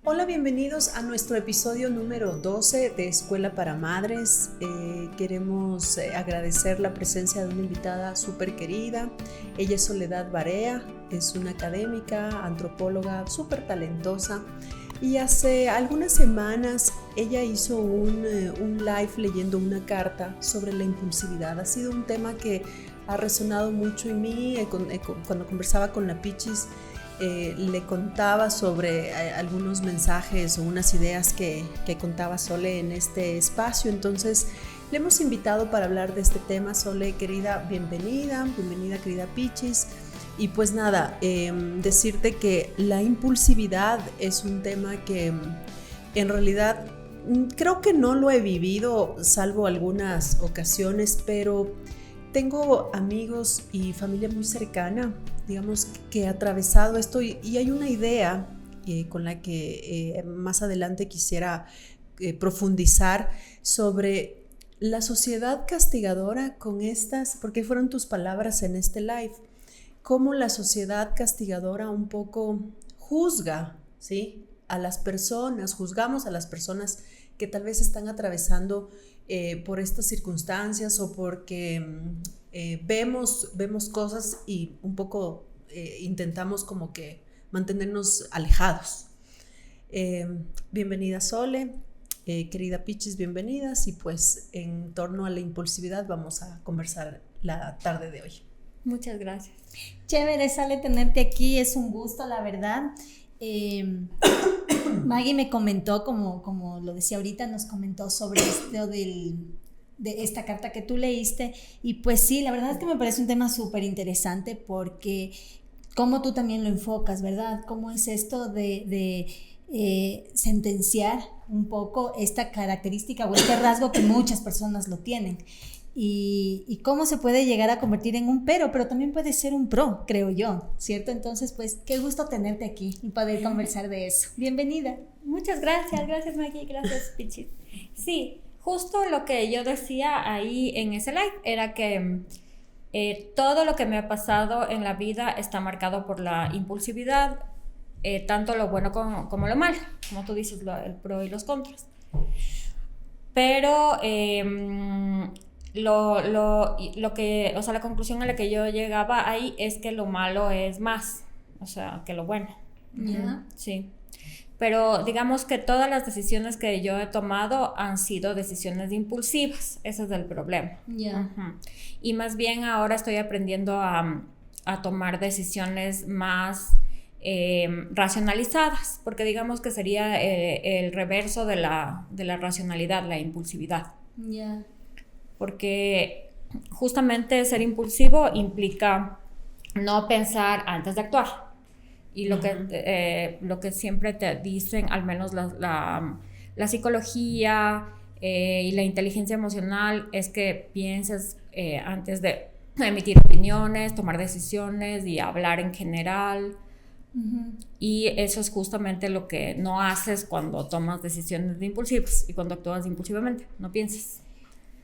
Hola, bienvenidos a nuestro episodio número 12 de Escuela para Madres. Queremos agradecer la presencia de una invitada súper querida. Ella es Soledad Barea, es una académica, antropóloga súper talentosa. Y hace algunas semanas ella hizo un live leyendo una carta sobre la impulsividad. Ha sido un tema que ha resonado mucho en mí. Cuando conversaba con la Pichis, le contaba sobre algunos mensajes o unas ideas que contaba Sole en este espacio. Entonces le hemos invitado para hablar de este tema. Sole, querida, bienvenida querida Pichis. Y pues nada, decirte que la impulsividad es un tema que en realidad creo que no lo he vivido, salvo algunas ocasiones, pero tengo amigos y familia muy cercana, digamos, que ha atravesado esto y hay una idea con la que más adelante quisiera profundizar sobre la sociedad castigadora con estas, porque fueron tus palabras en este live, cómo la sociedad castigadora un poco juzga, ¿sí?, a las personas, juzgamos a las personas que tal vez están atravesando por estas circunstancias o porque vemos cosas y un poco intentamos como que mantenernos alejados. Bienvenida Sole, querida Pichis, bienvenidas, y pues en torno a la impulsividad vamos a conversar la tarde de hoy. Muchas gracias. Chévere, Sale, tenerte aquí, es un gusto, la verdad. Maggie me comentó, como lo decía ahorita, nos comentó sobre esto de esta carta que tú leíste, y pues sí, la verdad es que me parece un tema súper interesante porque como tú también lo enfocas, ¿verdad? ¿Cómo es esto de sentenciar un poco esta característica o este rasgo que muchas personas lo tienen? Y cómo se puede llegar a convertir en un pero también puede ser un pro, creo yo, ¿cierto? Entonces, pues, qué gusto tenerte aquí y poder conversar de eso. Bienvenida. Muchas gracias Maggie, gracias Pichis. Sí, justo lo que yo decía ahí en ese live era que todo lo que me ha pasado en la vida está marcado por la impulsividad, tanto lo bueno como lo malo, como tú dices, el pro y los contras. Pero lo que, o sea, la conclusión a la que yo llegaba ahí es que lo malo es más, o sea, que lo bueno. ¿Ya? Sí. Pero digamos que todas las decisiones que yo he tomado han sido decisiones impulsivas. Ese es el problema. Ya. Y más bien ahora estoy aprendiendo a tomar decisiones más racionalizadas, porque digamos que sería el reverso de la racionalidad, la impulsividad. Ya. Porque justamente ser impulsivo implica no pensar antes de actuar. Y lo que siempre te dicen, al menos la psicología y la inteligencia emocional, es que pienses antes de emitir opiniones, tomar decisiones y hablar en general. Y eso es justamente lo que no haces cuando tomas decisiones impulsivas y cuando actúas impulsivamente, no piensas.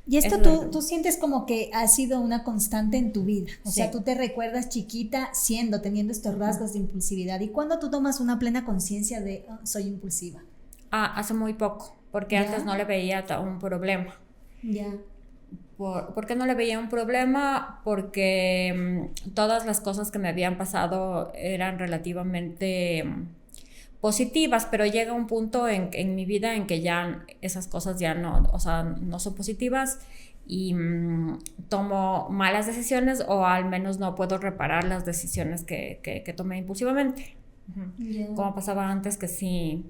Y esto tú sientes como que ha sido una constante en tu vida, o sea, tú te recuerdas chiquita teniendo estos rasgos de impulsividad, y cuando tú tomas una plena conciencia de soy impulsiva. Hace muy poco, porque antes no le veía un problema. Ya. ¿Por qué no le veía un problema? Porque todas las cosas que me habían pasado eran relativamente positivas, pero llega un punto en mi vida en que ya esas cosas ya no, o sea, no son positivas y tomo malas decisiones, o al menos no puedo reparar las decisiones que tomé impulsivamente. Yeah. Como pasaba antes, que sí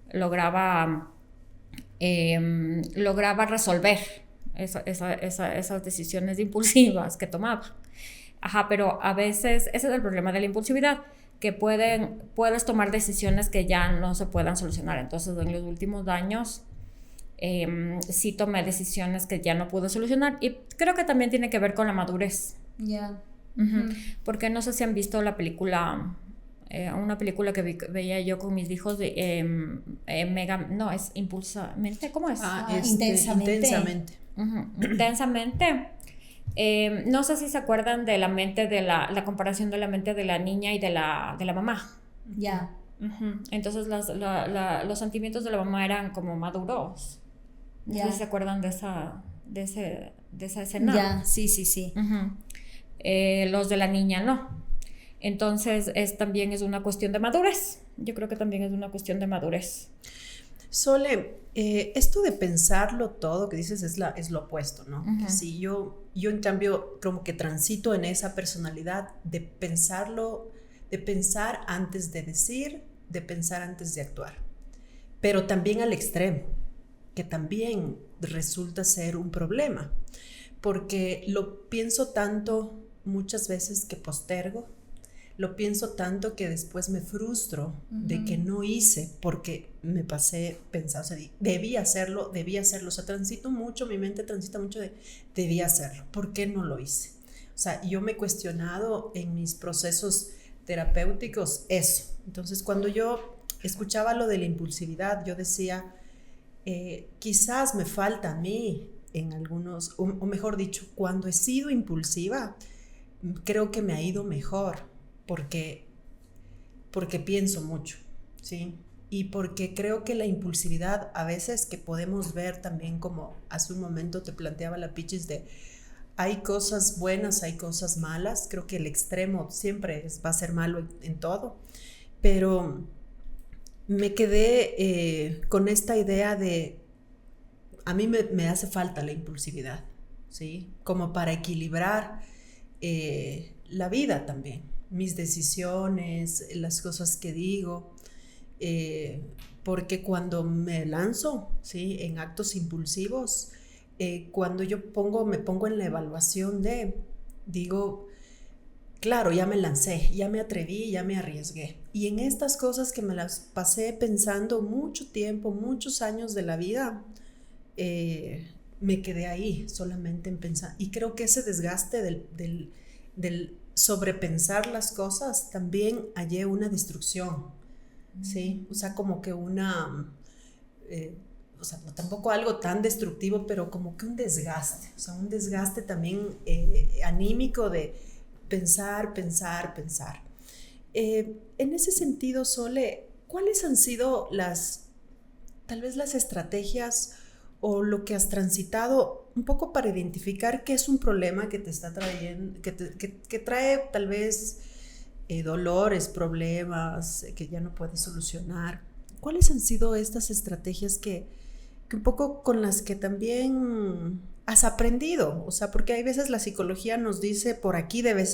lograba resolver esas decisiones impulsivas que tomaba. Pero a veces ese es el problema de la impulsividad, que puedes tomar decisiones que ya no se puedan solucionar. Entonces, en los últimos años sí tomé decisiones que ya no pude solucionar, y creo que también tiene que ver con la madurez. Ya. Porque no sé si han visto la película, una película que veía yo con mis hijos de es Impulsamente, ¿cómo es? Intensamente. Intensamente. No sé si se acuerdan de la mente de la comparación de la mente de la niña y de la mamá. Ya. Entonces los sentimientos de la mamá eran como maduros. No sé si se acuerdan de esa escena. Ya, sí. Los de la niña no. Entonces también es una cuestión de madurez. Yo creo que también es una cuestión de madurez. Sole, esto de pensarlo todo que dices es lo opuesto, ¿no? Que si yo en cambio como que transito en esa personalidad de pensarlo, de pensar antes de decir, de pensar antes de actuar, pero también al extremo, que también resulta ser un problema, porque lo pienso tanto muchas veces que postergo, lo pienso tanto que después me frustro de que no hice porque me pasé pensando, o sea, debía hacerlo, o sea, mi mente transita mucho de debía hacerlo, ¿por qué no lo hice? O sea, yo me he cuestionado en mis procesos terapéuticos eso. Entonces, cuando yo escuchaba lo de la impulsividad, yo decía, quizás me falta a mí en algunos, o mejor dicho, cuando he sido impulsiva, creo que me ha ido mejor. Porque pienso mucho, ¿sí? Y porque creo que la impulsividad a veces que podemos ver también, como hace un momento te planteaba la Pichis, de hay cosas buenas, hay cosas malas. Creo que el extremo siempre va a ser malo en todo, pero me quedé con esta idea de a mí me hace falta la impulsividad, ¿sí? Como para equilibrar la vida también, mis decisiones, las cosas que digo, porque cuando me lanzo, ¿sí?, en actos impulsivos, cuando yo me pongo en la evaluación digo, claro, ya me lancé, ya me atreví, ya me arriesgué. Y en estas cosas que me las pasé pensando mucho tiempo, muchos años de la vida, me quedé ahí solamente en pensar. Y creo que ese desgaste del sobrepensar las cosas también hallé una destrucción, ¿sí? O sea, como que o sea, no tampoco algo tan destructivo, pero como que un desgaste, o sea, un desgaste también anímico de pensar. En ese sentido, Sole, ¿cuáles han sido tal vez las estrategias o lo que has transitado un poco para identificar qué es un problema que te está trayendo, que trae tal vez dolores, problemas que ya no puedes solucionar? ¿Cuáles han sido estas estrategias que un poco con las que también has aprendido? O sea, porque hay veces la psicología nos dice, por aquí debes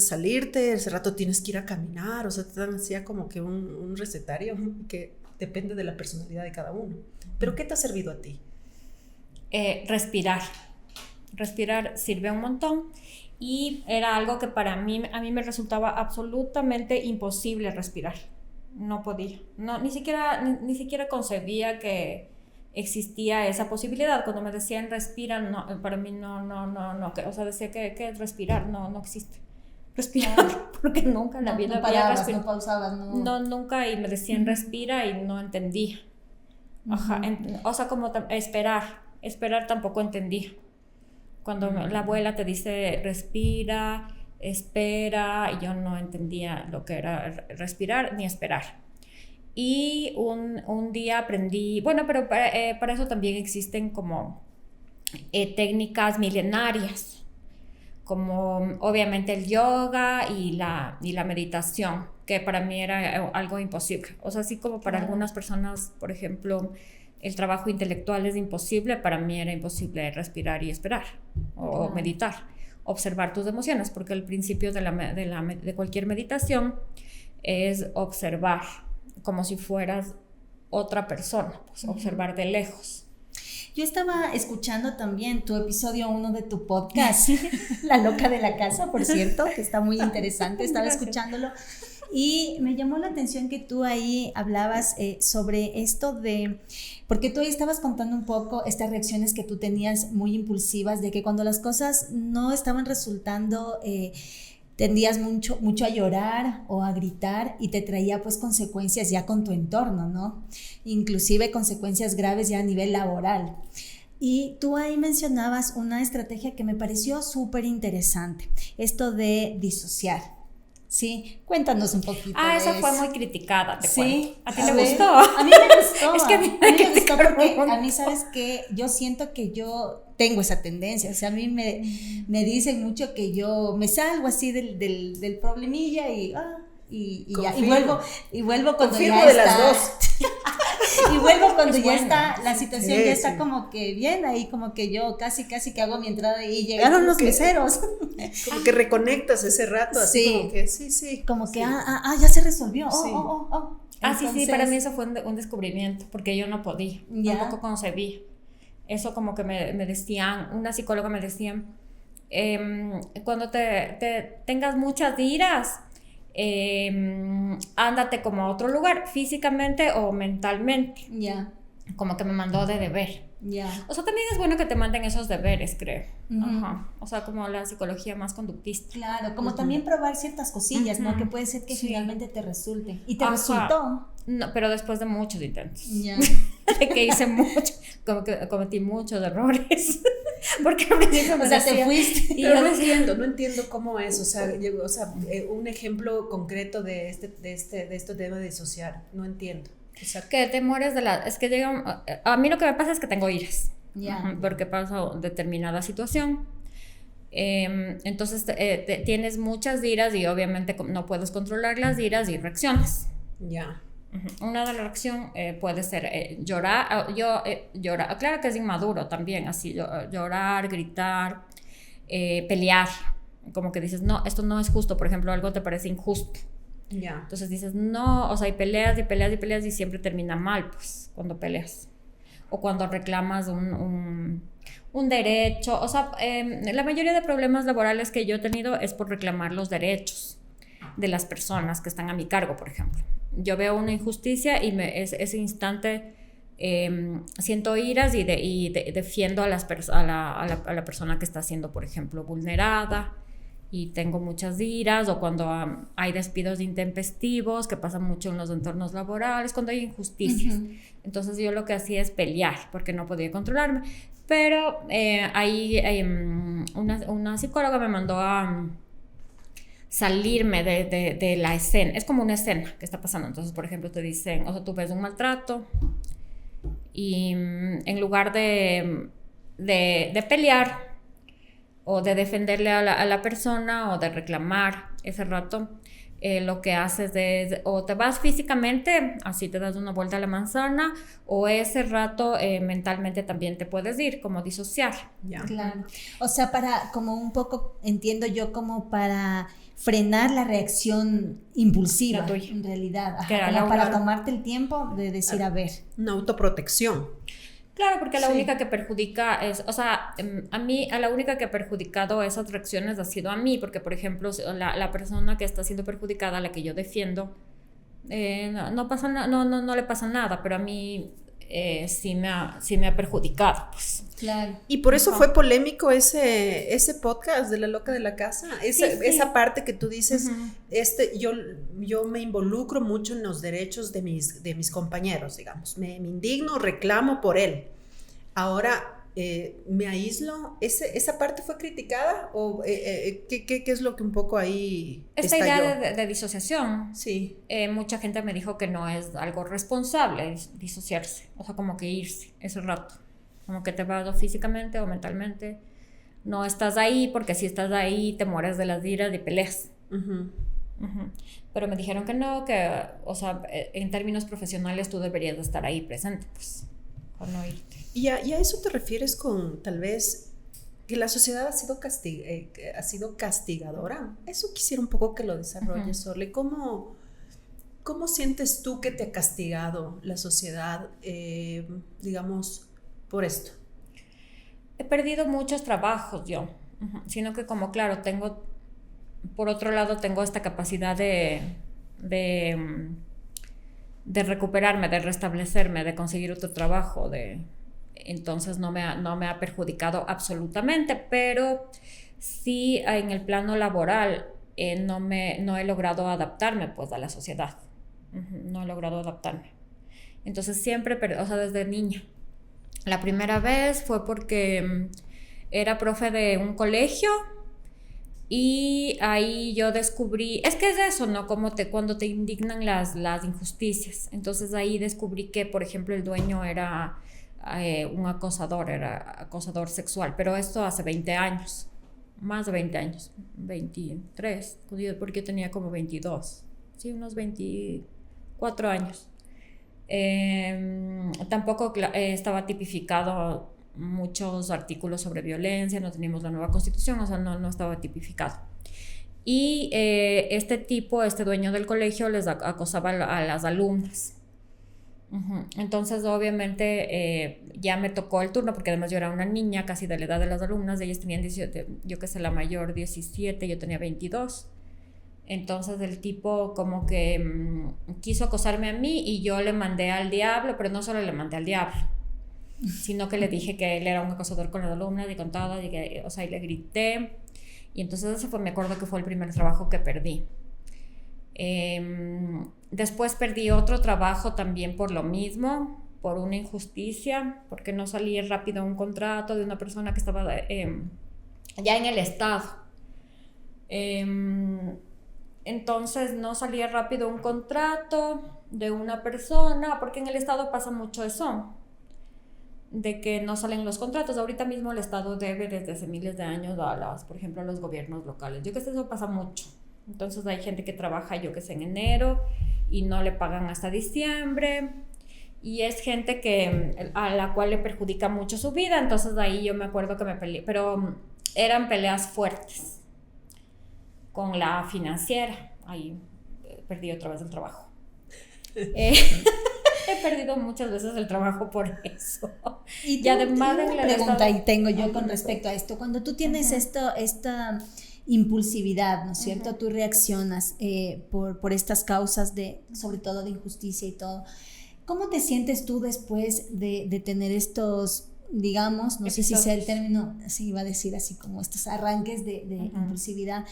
salirte, ese rato tienes que ir a caminar, o sea, te dan así como que un recetario que depende de la personalidad de cada uno. ¿Pero qué te ha servido a ti? Respirar sirve un montón, y era algo que a mí me resultaba absolutamente imposible respirar. No podía, ni siquiera concebía que existía esa posibilidad. Cuando me decían respira, no, para mí no, o sea, decía que es respirar, no existe respirar, porque nunca en la vida había respirado. No pausabas, no, nunca, y me decían respira y no entendía. O sea, como esperar tampoco entendía. Cuando la abuela te dice respira, espera, y yo no entendía lo que era respirar ni esperar. Y un día aprendí, bueno, pero para eso también existen como técnicas milenarias, como obviamente el yoga y la meditación, que para mí era algo imposible. O sea, así como para algunas personas, por ejemplo, el trabajo intelectual es imposible, para mí era imposible respirar y esperar, o meditar, observar tus emociones, porque el principio de cualquier meditación es observar, como si fueras otra persona, pues, observar de lejos. Yo estaba escuchando también tu episodio 1 de tu podcast, La Loca de la Casa, por cierto, que está muy interesante, estaba escuchándolo, y me llamó la atención que tú ahí hablabas sobre esto porque tú ahí estabas contando un poco estas reacciones que tú tenías muy impulsivas, de que cuando las cosas no estaban resultando, tendías mucho a llorar o a gritar, y te traía pues consecuencias ya con tu entorno, ¿no? Inclusive consecuencias graves ya a nivel laboral. Y tú ahí mencionabas una estrategia que me pareció súper interesante, esto de disociar, Sí, cuéntanos un poquito. Esa fue muy criticada, te cuento. ¿A ti te ver, gustó? A mí me gustó. Es que a mí me me gustó porque criticaron. a mí, ¿sabes qué? Yo siento que yo tengo esa tendencia. O sea, a mí me dicen mucho que yo me salgo así del problemilla y ya. Y vuelvo cuando Confirmo ya de está. las dos. Y vuelvo cuando Es ya bueno. está, la situación Sí, ya está sí. como que bien, ahí como que yo casi que hago mi entrada y llegaron los meseros. Como que reconectas ese rato, así Sí. como que sí. Como que, sí. ya se resolvió. Sí. Sí, Entonces, para mí eso fue un descubrimiento, porque yo no podía, Ya. tampoco concebía. Eso como que me decían, una psicóloga me decía, cuando te tengas muchas iras, ándate como a otro lugar, físicamente o mentalmente, Ya, como que me mandó de deber. ya. O sea, también es bueno que te manden esos deberes, creo. Ujú. Ajá. O sea, como la psicología más conductista. Claro, como también probar ciertas cosillas, ¿no? Ujú. Que puede ser que Sí. finalmente te resulten. Y te Ajá. resultó. No, pero después de muchos intentos. Ya. De que hice mucho, como que cometí muchos errores. Porque al principio me O sea, te decían- fuiste. Y Pero yo no decía, entiendo cómo es, un ejemplo concreto de este tema de disociar, no entiendo. O sea, que te mueres de la... Es que llega... A mí lo que me pasa es que tengo iras. Ya. Ujú, porque pasa determinada situación. Entonces tienes muchas iras y obviamente no puedes controlar las iras y reacciones. ya. Ujú. Una de las reacciones puede ser llorar. Llorar. Claro que es inmaduro también, así llorar, gritar, pelear. Como que dices, no, esto no es justo. Por ejemplo, algo te parece injusto. Ya. Entonces dices, no, o sea, y peleas y siempre termina mal, pues, cuando peleas. O cuando reclamas un derecho. O sea, la mayoría de problemas laborales que yo he tenido es por reclamar los derechos de las personas que están a mi cargo, por ejemplo. Yo veo una injusticia y ese instante siento iras y defiendo a la persona que está siendo, por ejemplo, vulnerada. Y tengo muchas iras, o cuando hay despidos intempestivos, que pasa mucho en los entornos laborales, cuando hay injusticias. Ujú. Entonces yo lo que hacía es pelear, porque no podía controlarme. Pero ahí una psicóloga me mandó a salirme de la escena. Es como una escena que está pasando. Entonces, por ejemplo, te dicen, o sea, tú ves un maltrato y en lugar de pelear, o de defenderle a la persona o de reclamar ese rato, lo que haces es o te vas físicamente, así te das una vuelta a la manzana, o ese rato mentalmente también te puedes ir, como disociar. Ya. Claro. O sea, como un poco, entiendo yo, como para frenar la reacción impulsiva, La tuya. en realidad. Ajá, Que era como para la- tomarte el tiempo de decir, a ver. Una autoprotección. Claro, porque la Sí. única que perjudica es, o sea, a la única que ha perjudicado esas reacciones ha sido a mí, porque por ejemplo, la persona que está siendo perjudicada, a la que yo defiendo, no pasa no le pasa nada, pero a mí sí me ha perjudicado, pues. Claro. Y por eso Ajá. fue polémico ese podcast de La Loca de la Casa. Sí. Esa parte que tú dices, Ujú. yo me involucro mucho en los derechos de mis compañeros, digamos. Me indigno, reclamo por él. Ahora me aíslo. ¿Esa parte fue criticada? ¿O qué es lo que un poco ahí Esta estalló? idea de disociación, Sí. mucha gente me dijo que no es algo responsable disociarse, o sea, como que irse ese rato, como que te vas o físicamente o mentalmente, no estás ahí, porque si estás ahí te mueres de las iras y peleas. Ujú. Ujú. Pero me dijeron que no, que, o sea, en términos profesionales tú deberías de estar ahí presente, pues, o no irte. ¿Y a eso te refieres con tal vez que la sociedad ha sido castigadora? Eso quisiera un poco que lo desarrolles, Orly. ¿Cómo sientes tú que te ha castigado la sociedad, digamos, por esto? He perdido muchos trabajos yo, sino que como claro, por otro lado tengo esta capacidad de recuperarme, de restablecerme, de conseguir otro trabajo, entonces no me ha perjudicado absolutamente, pero sí en el plano laboral no he logrado adaptarme pues a la sociedad. No he logrado adaptarme. Entonces siempre, o sea, desde niña. La primera vez fue porque era profe de un colegio Y ahí yo descubrí, es que es eso, ¿no? Cuando te indignan las injusticias. Entonces ahí descubrí que, por ejemplo, el dueño era un acosador, era acosador sexual, pero esto hace 20 años, más de 20 años, 23, porque yo tenía como 22, sí, unos 24 años. Tampoco estaba tipificado muchos artículos sobre violencia, no teníamos la nueva constitución, o sea, no estaba tipificado. Y este dueño del colegio, les acosaba a las alumnas. Entonces, obviamente, ya me tocó el turno, porque además yo era una niña, casi de la edad de las alumnas, ellas tenían 17, yo que sé, la mayor 17, yo tenía 22. Entonces el tipo como que quiso acosarme a mí y yo le mandé al diablo, pero no solo le mandé al diablo, sino que le dije que él era un acosador con las alumnas y con todo, y que, o sea, y le grité. Y entonces ese me acuerdo que fue el primer trabajo que perdí. Después perdí otro trabajo también por lo mismo, por una injusticia, porque no salí rápido a un contrato de una persona que estaba ya en el estado. Entonces no salía rápido un contrato de una persona, porque en el estado pasa mucho eso, de que no salen los contratos. Ahorita mismo el estado debe desde hace miles de años por ejemplo, a los gobiernos locales. Yo que sé, eso pasa mucho. Entonces hay gente que trabaja, yo que sé, en enero y no le pagan hasta diciembre. Y es gente a la cual le perjudica mucho su vida. Entonces ahí yo me acuerdo que me peleé, pero eran peleas fuertes con la financiera. Ahí perdí otra vez el trabajo. He perdido muchas veces el trabajo por eso. Y además una pregunta y tengo yo con respecto a esto. Cuando tú tienes esta impulsividad, ¿no es cierto? Tú reaccionas por estas causas sobre todo de injusticia y todo. ¿Cómo te sientes tú después de tener estos, digamos, no sé si sea el término, así iba a decir, así como estos arranques de impulsividad?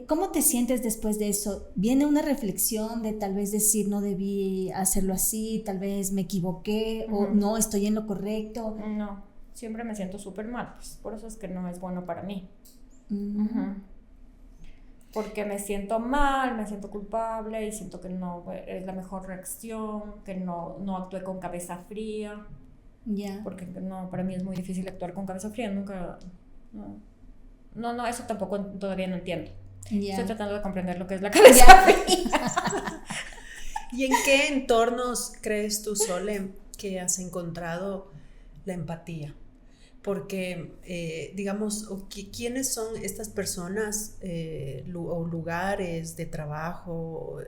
¿Cómo te sientes después de eso? ¿Viene una reflexión de tal vez decir no debí hacerlo así, tal vez me equivoqué o no estoy en lo correcto? No, siempre me siento súper mal, pues por eso es que no es bueno para mí. Porque me siento mal, me siento culpable y siento que no es la mejor reacción, que no actué con cabeza fría. Porque no, para mí es muy difícil actuar con cabeza fría, nunca... No, eso tampoco todavía no entiendo. Estoy tratando de comprender lo que es la cabeza fría. ¿Y en qué entornos crees tú, Sole, que has encontrado la empatía? Porque, digamos, ¿quiénes son estas personas o lugares de trabajo,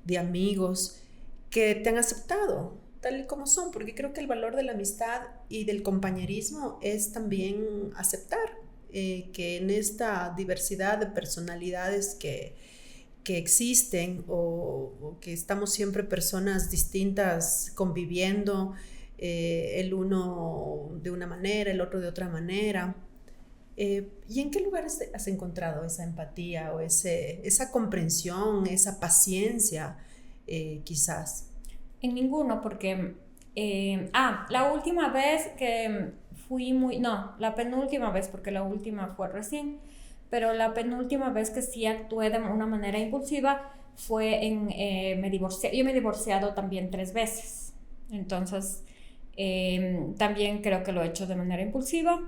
de amigos, que te han aceptado tal y como son? Porque creo que el valor de la amistad y del compañerismo es también aceptar que en esta diversidad de personalidades que existen o que estamos siempre personas distintas conviviendo, el uno de una manera, el otro de otra manera. ¿Y en qué lugares has encontrado esa empatía o esa comprensión, esa paciencia, quizás? En ninguno, porque la última vez que la penúltima vez, porque la última fue recién, pero la penúltima vez que sí actué de una manera impulsiva fue me divorcié. Yo me he divorciado también 3 veces, entonces también creo que lo he hecho de manera impulsiva.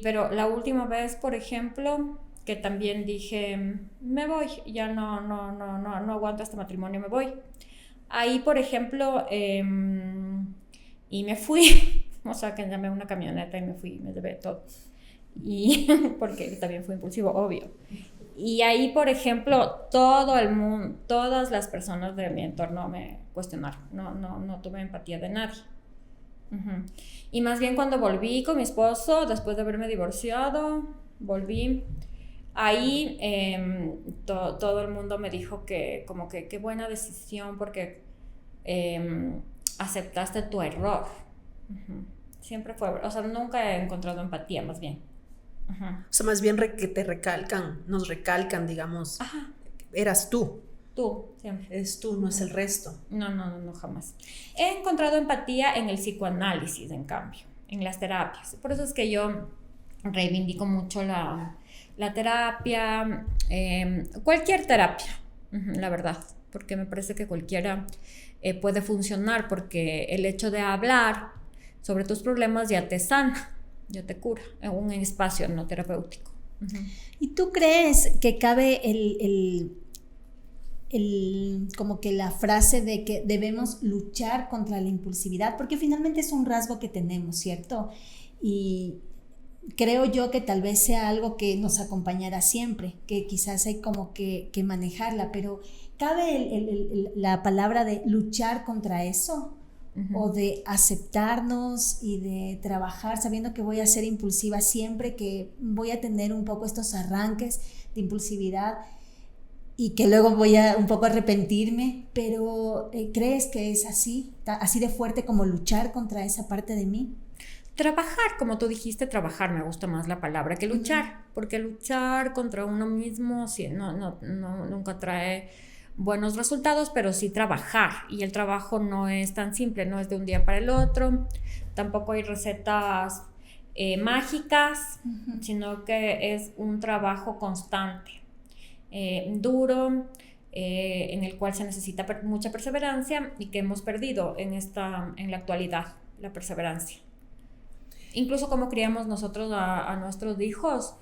Pero la última vez, por ejemplo, que también dije, me voy, ya no aguanto este matrimonio, me voy. Ahí, por ejemplo, y me fui. O sea, que llamé una camioneta y me fui, me llevé todo. Y porque también fue impulsivo, obvio. Y ahí, por ejemplo, todo el mundo, todas las personas de mi entorno me cuestionaron. No tuve empatía de nadie. Y más bien cuando volví con mi esposo, después de haberme divorciado, volví. Ahí todo el mundo me dijo que como que qué buena decisión porque aceptaste tu error. Siempre fue, o sea, nunca he encontrado empatía, más bien. O sea, más bien que nos recalcan, digamos, eras tú. Tú, siempre. Eres tú, no es el resto. No, jamás. He encontrado empatía en el psicoanálisis, en cambio, en las terapias. Por eso es que yo reivindico mucho la la terapia, cualquier terapia, la verdad, porque me parece que cualquiera puede funcionar, porque el hecho de hablar sobre tus problemas ya te sana, ya te cura en un espacio no terapéutico. ¿Y tú crees que cabe como que la frase de que debemos luchar contra la impulsividad? Porque finalmente es un rasgo que tenemos, ¿cierto? Y creo yo que tal vez sea algo que nos acompañará siempre, que quizás hay como que manejarla, pero ¿cabe la palabra de luchar contra eso? O de aceptarnos y de trabajar sabiendo que voy a ser impulsiva siempre, que voy a tener un poco estos arranques de impulsividad y que luego voy a un poco arrepentirme, pero ¿crees que es así de fuerte como luchar contra esa parte de mí? Trabajar, como tú dijiste, trabajar, me gusta más la palabra que luchar, porque luchar contra uno mismo sí, nunca trae buenos resultados, pero sí trabajar, y el trabajo no es tan simple, no es de un día para el otro, tampoco hay recetas mágicas, sino que es un trabajo constante, duro, en el cual se necesita mucha perseverancia y que hemos perdido en la actualidad, la perseverancia. Incluso como criamos nosotros a nuestros hijos,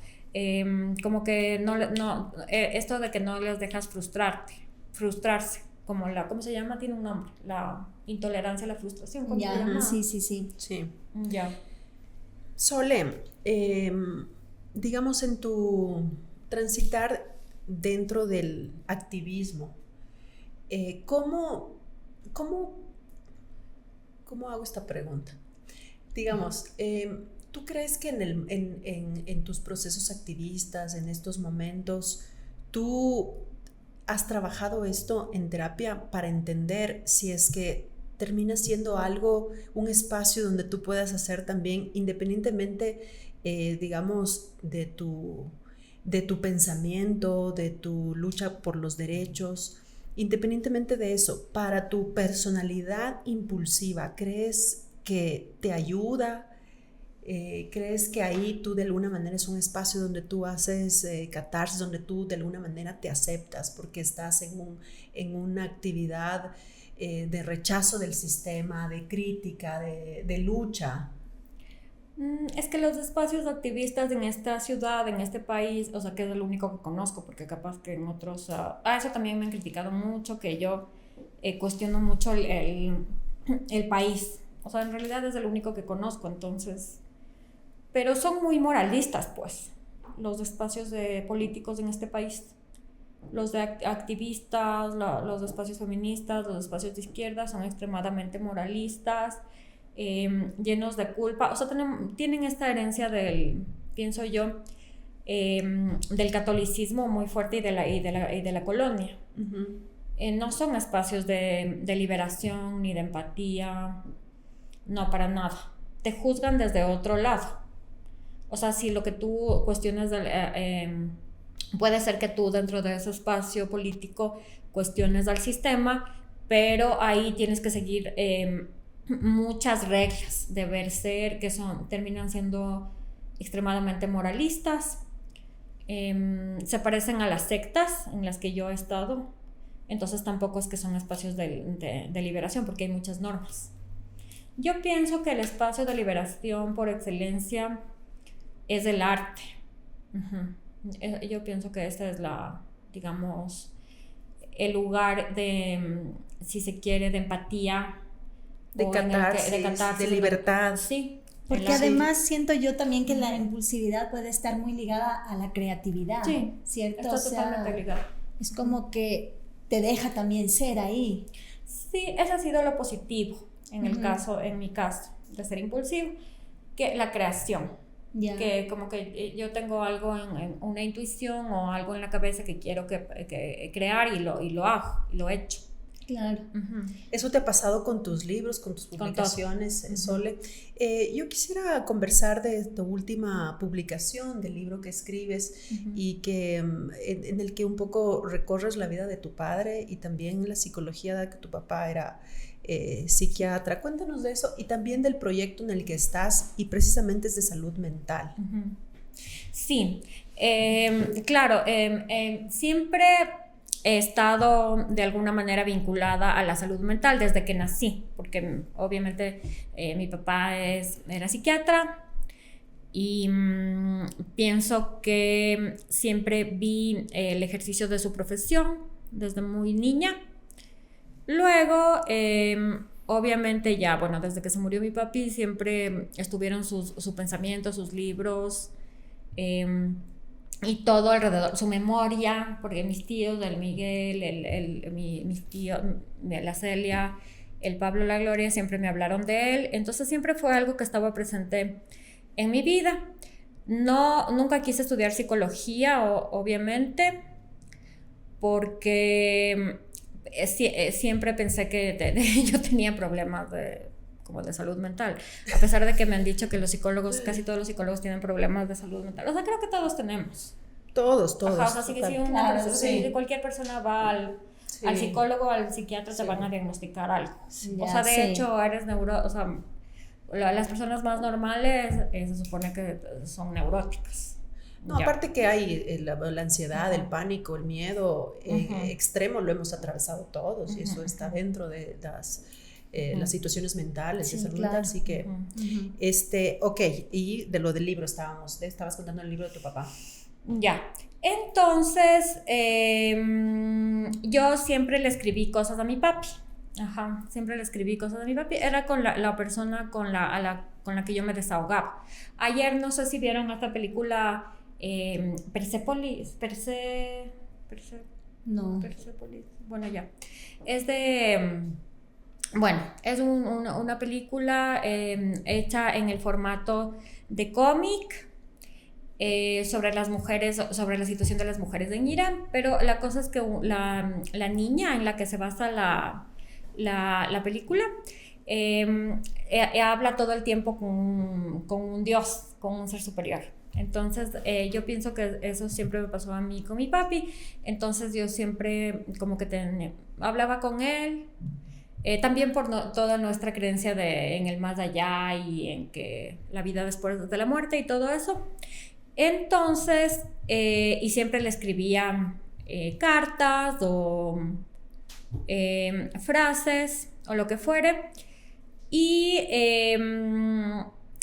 como que esto de que no les dejas frustrarse, como ¿cómo se llama? Tiene un nombre, la intolerancia a la frustración. ¿Cómo se llama? Sí. Ya. Sole, digamos en tu transitar dentro del activismo, ¿cómo hago esta pregunta? Digamos, ¿tú crees que en tus procesos activistas, en estos momentos, tú has trabajado esto en terapia para entender si es que termina siendo un espacio donde tú puedas hacer también, independientemente, digamos, de tu pensamiento, de tu lucha por los derechos, independientemente de eso, para tu personalidad impulsiva, ¿crees que te ayuda? ¿Crees que ahí tú de alguna manera es un espacio donde tú haces catarsis, donde tú de alguna manera te aceptas porque estás en una actividad de rechazo del sistema, de crítica, de lucha? Es que los espacios activistas en esta ciudad, en este país, o sea, que es el único que conozco, porque capaz que en otros... eso también me han criticado mucho, que yo cuestiono mucho el país. O sea, en realidad es el único que conozco, entonces... Pero son muy moralistas, pues, los espacios políticos en este país. Los de activistas, los espacios feministas, los espacios de izquierda son extremadamente moralistas, llenos de culpa. O sea, tienen esta herencia pienso yo, del catolicismo muy fuerte y de la colonia. No son espacios de liberación ni de empatía, no, para nada. Te juzgan desde otro lado. O sea, si lo que tú cuestionas puede ser que tú dentro de ese espacio político cuestiones al sistema, pero ahí tienes que seguir muchas reglas, deber ser, que terminan siendo extremadamente moralistas. Se parecen a las sectas en las que yo he estado, entonces tampoco es que son espacios de liberación, porque hay muchas normas. Yo pienso que el espacio de liberación por excelencia es el arte. Yo pienso que esta es digamos, el lugar si se quiere, de empatía, de catarsis, de libertad. Sí. Porque además siento yo también que la impulsividad puede estar muy ligada a la creatividad, sí, ¿cierto? Está totalmente ligada. Es como que te deja también ser ahí. Sí, ese ha sido lo positivo en mi caso, de ser impulsivo, que la creación. Que como que yo tengo algo en una intuición o algo en la cabeza que quiero que crear y lo hago, y lo he hecho. Claro. ¿Eso te ha pasado con tus libros, con tus publicaciones, Sole? Yo quisiera conversar de tu última publicación, del libro que escribes y que en el que un poco recorres la vida de tu padre y también la psicología de que tu papá era psiquiatra. Cuéntanos de eso y también del proyecto en el que estás, y precisamente es de salud mental. Sí, claro, siempre he estado de alguna manera vinculada a la salud mental desde que nací, porque obviamente mi papá era psiquiatra y pienso que siempre vi el ejercicio de su profesión desde muy niña. Luego, obviamente ya, bueno, desde que se murió mi papi siempre estuvieron su pensamiento, sus libros, y todo alrededor, su memoria, porque mis tíos, el Miguel, mis tíos, la Celia, el Pablo, la Gloria, siempre me hablaron de él, entonces siempre fue algo que estaba presente en mi vida. Nunca quise estudiar psicología, obviamente, porque siempre pensé que yo tenía problemas como de salud mental, a pesar de que me han dicho que los psicólogos, casi todos los psicólogos tienen problemas de salud mental. O sea, creo que todos tenemos. Todos. Ajá, o sea, así que si cualquier persona va al psicólogo, al psiquiatra, te van a diagnosticar algo. O sea, de hecho, o sea, las personas más normales se supone que son neuróticas. No, aparte que hay la ansiedad, el pánico, el miedo extremo, lo hemos atravesado todos y eso está dentro de las situaciones mentales, de salud mental, así que, ok, y de lo del libro estabas contando el libro de tu papá. Ya, entonces yo siempre le escribí cosas a mi papi. Siempre le escribí cosas a mi papi. Era con la persona con la que yo me desahogaba. Ayer no sé si vieron esta película Persepolis. No. Persepolis. Bueno, ya. Es de... Bueno, es una película hecha en el formato de cómic sobre las mujeres, sobre la situación de las mujeres en Irán, pero la cosa es que la niña en la que se basa la película habla todo el tiempo con un dios, con un ser superior. Entonces yo pienso que eso siempre me pasó a mí con mi papi. Entonces yo siempre como que hablaba con él, también por toda nuestra creencia en el más allá y en que la vida después de la muerte y todo eso. Entonces y siempre le escribía cartas o frases o lo que fuere. Y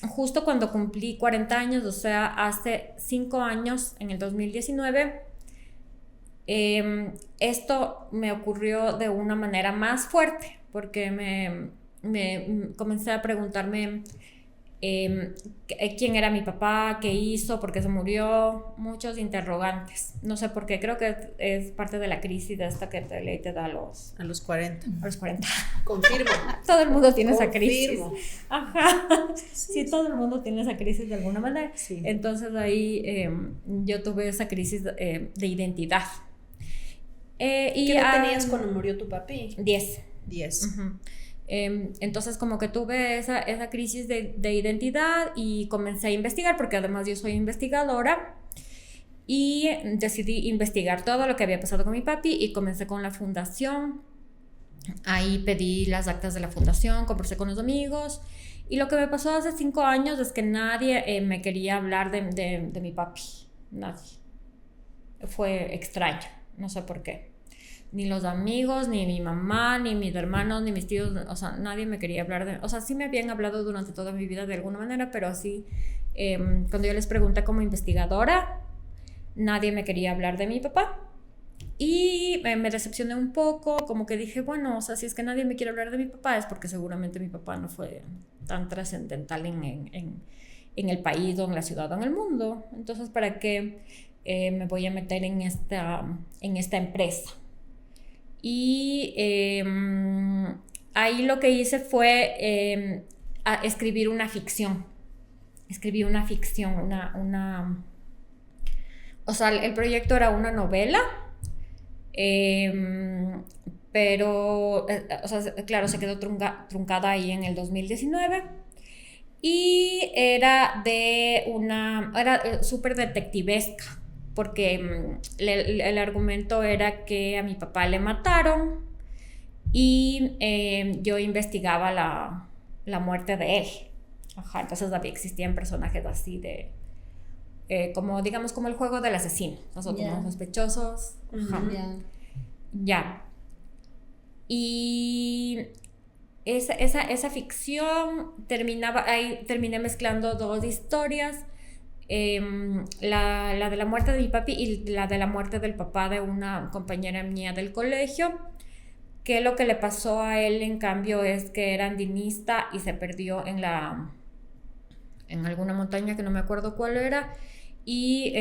justo cuando cumplí 40 años, o sea, hace 5 años, en el 2019, esto me ocurrió de una manera más fuerte, porque me comencé a preguntarme quién era mi papá, qué hizo, por qué se murió, muchos interrogantes. No sé por qué, creo que es parte de la crisis de esta que te da a los 40. A los 40. Confirmo. Todo el mundo tiene esa crisis. Sí, todo el mundo tiene esa crisis de alguna manera. Sí. Entonces ahí yo tuve esa crisis de identidad. ¿Qué edad tenías cuando murió tu papi? 10. Entonces como que tuve esa crisis de identidad y comencé a investigar, porque además yo soy investigadora, y decidí investigar todo lo que había pasado con mi papi y comencé con la fundación. Ahí pedí las actas de la fundación, conversé con los amigos, y lo que me pasó hace 5 años es que nadie me quería hablar de mi papi, nadie. Fue extraño, no sé por qué. Ni los amigos, ni mi mamá, ni mis hermanos, ni mis tíos, o sea, nadie me quería hablar o sea, sí me habían hablado durante toda mi vida de alguna manera, pero así, cuando yo les pregunté como investigadora, nadie me quería hablar de mi papá. Y me decepcioné un poco, como que dije, bueno, o sea, si es que nadie me quiere hablar de mi papá es porque seguramente mi papá no fue tan trascendental en el país o en la ciudad o en el mundo. Entonces, ¿para qué me voy a meter en esta empresa? Y ahí lo que hice fue escribir una ficción. Escribí una ficción, o sea, el proyecto era una novela, pero, o sea, claro, se quedó truncada ahí en el 2019. Y era súper detectivesca, porque el argumento era que a mi papá le mataron y yo investigaba la muerte de él. Entonces existían personajes así como digamos como el juego del asesino, nosotros como sospechosos. Ya. Y esa ficción ahí terminé mezclando dos historias, la de la muerte de mi papi y la de la muerte del papá de una compañera mía del colegio, que lo que le pasó a él en cambio es que era andinista y se perdió en alguna montaña que no me acuerdo cuál era, y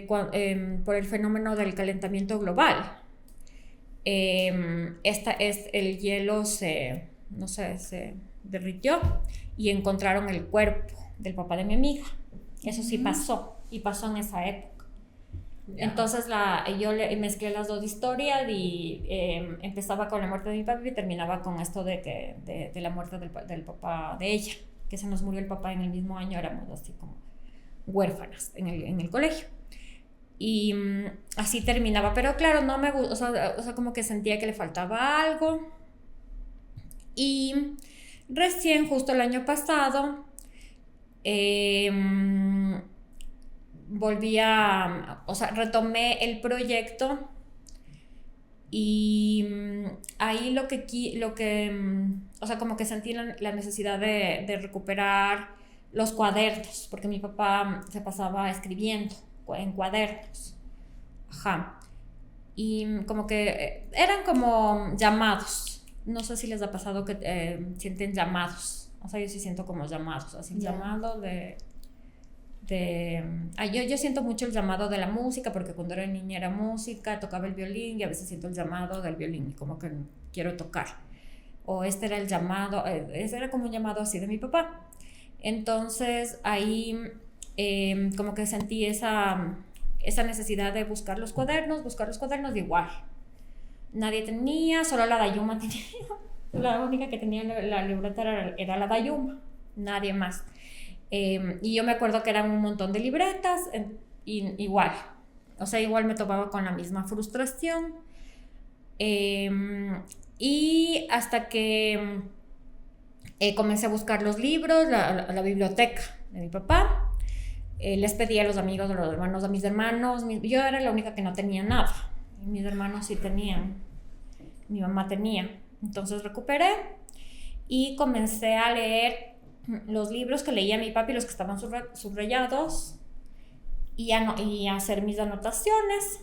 por el fenómeno del calentamiento global. El hielo se derritió y encontraron el cuerpo del papá de mi amiga. Eso sí pasó, y pasó en esa época. Entonces yo mezclé las dos historias y empezaba con la muerte de mi papá y terminaba con esto de la muerte del papá de ella, que se nos murió el papá en el mismo año, éramos así como huérfanas en el colegio. Y así terminaba, pero claro, no me gustó, o sea, como que sentía que le faltaba algo. Y recién, justo el año pasado, retomé el proyecto y ahí como que sentí la necesidad de recuperar los cuadernos, porque mi papá se pasaba escribiendo en cuadernos. Y como que eran como llamados. No sé si les ha pasado que sienten llamados. O sea, yo sí siento como llamados, así llamado yo siento mucho el llamado de la música, porque cuando era niña era música, tocaba el violín, y a veces siento el llamado del violín y como que quiero tocar. O este era el llamado, ese era como un llamado así de mi papá. Entonces ahí como que sentí esa necesidad de buscar los cuadernos de igual. Nadie tenía, solo la Dayuma tenía. La única que tenía la libreta era la Dayuma, nadie más. Y yo me acuerdo que eran un montón de libretas, igual. O sea, igual me topaba con la misma frustración. Y hasta que comencé a buscar los libros, la biblioteca de mi papá. Les pedí a los amigos, a los hermanos, a mis hermanos. Yo era la única que no tenía nada. Mis hermanos sí tenían. Mi mamá tenía. Entonces recuperé y comencé a leer los libros que leía mi papi, los que estaban subrayados, y a hacer mis anotaciones.